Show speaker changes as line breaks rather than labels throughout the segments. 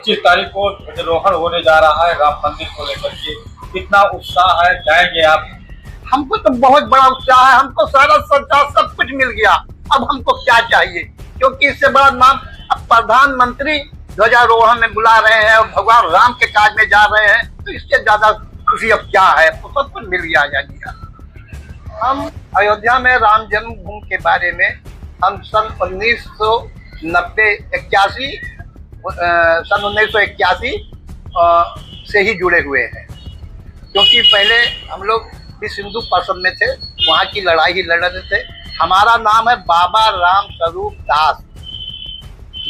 25 तारीख को ध्वजारोहण होने जा रहा है राम मंदिर को लेकर के, कितना उत्साह है, जाएंगे आप?
हमको तो बहुत बड़ा उत्साह है। हमको सारा सरकार सब कुछ मिल गया, अब हमको क्या चाहिए? क्योंकि इससे बड़ा नाम अब प्रधानमंत्री ध्वजारोहण में बुला रहे हैं और भगवान राम के काज में जा रहे हैं, तो इससे ज्यादा खुशी अब क्या है? तो सब कुछ मिल गया जाएगा। हम अयोध्या में राम जन्मभूमि के बारे में हम सन 1981 से ही जुड़े हुए हैं, क्योंकि पहले हम लोग भी सिंधु पर्षद में थे, वहाँ की लड़ाई ही लड़ रहे थे। हमारा नाम है बाबा राम स्वरूप दास,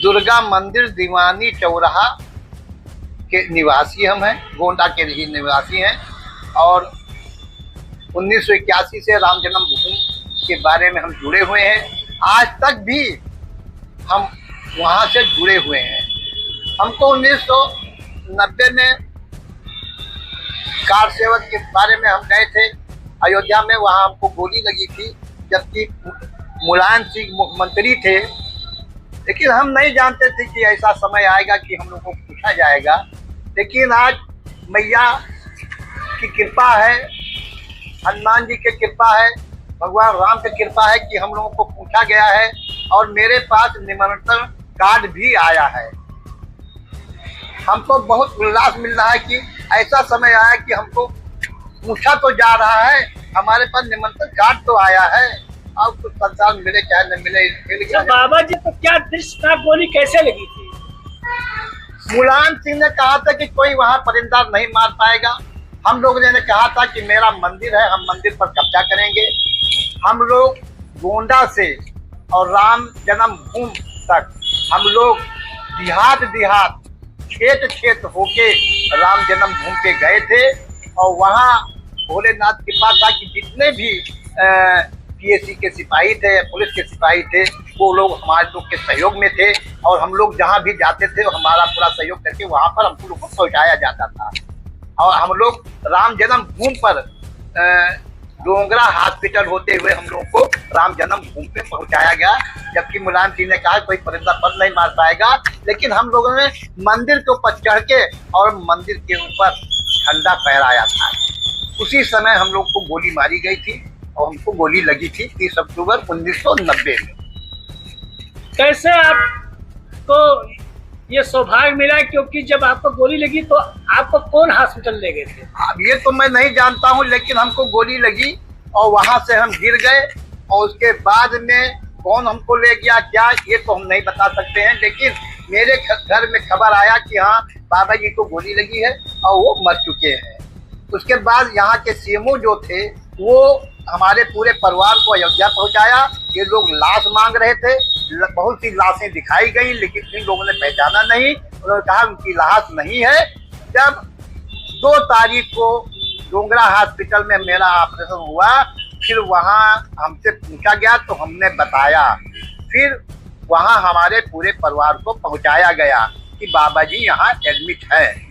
दुर्गा मंदिर दीवानी चौराहा के निवासी हम हैं, गोंडा के ही निवासी हैं। और 1981 से राम जन्मभूमि के बारे में हम जुड़े हुए हैं, आज तक भी हम वहाँ से जुड़े हुए हैं। हमको 1990 में कार सेवक के बारे में हम गए थे अयोध्या में, वहाँ हमको गोली लगी थी, जबकि मुलायम सिंह मुख्यमंत्री थे। लेकिन हम नहीं जानते थे कि ऐसा समय आएगा कि हम लोग को पूछा जाएगा। लेकिन आज मैया की कृपा है, हनुमान जी की कृपा है, भगवान राम की कृपा है कि हम लोगों को पूछा गया है और मेरे पास निमंत्रण कार्ड भी आया है। हमको बहुत उल्लास मिल रहा है कि ऐसा समय आया कि हमको पूछा तो जा रहा है, हमारे पास निमंत्रण कार्ड तो आया है। अब कुछ संसार मिले चाहे न मिले, मिल गया।
बाबा जी तो क्या दृश्य था, गोली कैसे लगी थी?
मुलायम सिंह ने कहा था कि कोई वहाँ परिंदा नहीं मार पाएगा। हम लोगों ने कहा था कि मेरा मंदिर है, हम मंदिर पर कब्जा करेंगे। हम लोग गोंडा से और राम जन्मभूमि तक हम लोग देहात क्षेत्र होके राम जन्मभूमि पे गए थे। और वहाँ भोलेनाथ की कृपा था कि जितने भी पीएसी के सिपाही थे, पुलिस के सिपाही थे, वो लोग हमारे लोग के सहयोग में थे। और हम लोग जहाँ भी जाते थे हमारा पूरा सहयोग करके वहाँ पर हम लोग को पहुँचाया जाता था। और हम लोग राम जन्मभूमि पर डोंगरा हॉस्पिटल होते हुए हम लोगों को राम जन्मभूमि पे पहुंचाया गया, जबकि मुलायम सिंह ने कहा कोई परिंदा पर नहीं मार पाएगा। लेकिन हम लोगों ने मंदिर के ऊपर चढ़ के और मंदिर के ऊपर झंडा फहराया था। उसी समय हम लोग को गोली मारी गई थी और हमको गोली लगी थी 30 अक्टूबर 1990 में।
कैसे आपको ये सौभाग्य मिला, क्योंकि जब आपको गोली लगी तो आपको कौन हॉस्पिटल ले गए थे?
अब ये तो मैं नहीं जानता हूँ, लेकिन हमको गोली लगी और वहाँ से हम गिर गए। और उसके बाद में कौन हमको ले गया क्या, ये तो हम नहीं बता सकते हैं। लेकिन मेरे घर में खबर आया कि हाँ बाबा जी को गोली लगी है और वो मर चुके हैं। उसके बाद यहाँ के सीएमओ जो थे वो हमारे पूरे परिवार को अयोध्या पहुँचाया। ये लोग लाश मांग रहे थे, बहुत सी लाशें दिखाई गई, लेकिन इन लोगों ने पहचाना नहीं। उन्होंने कहा उनकी लाश नहीं है। जब 2 तारीख को डोंगरा हॉस्पिटल में मेरा ऑपरेशन हुआ, फिर वहाँ हमसे पूछा गया तो हमने बताया। फिर वहाँ हमारे पूरे परिवार को पहुँचाया गया कि बाबा जी यहाँ एडमिट है।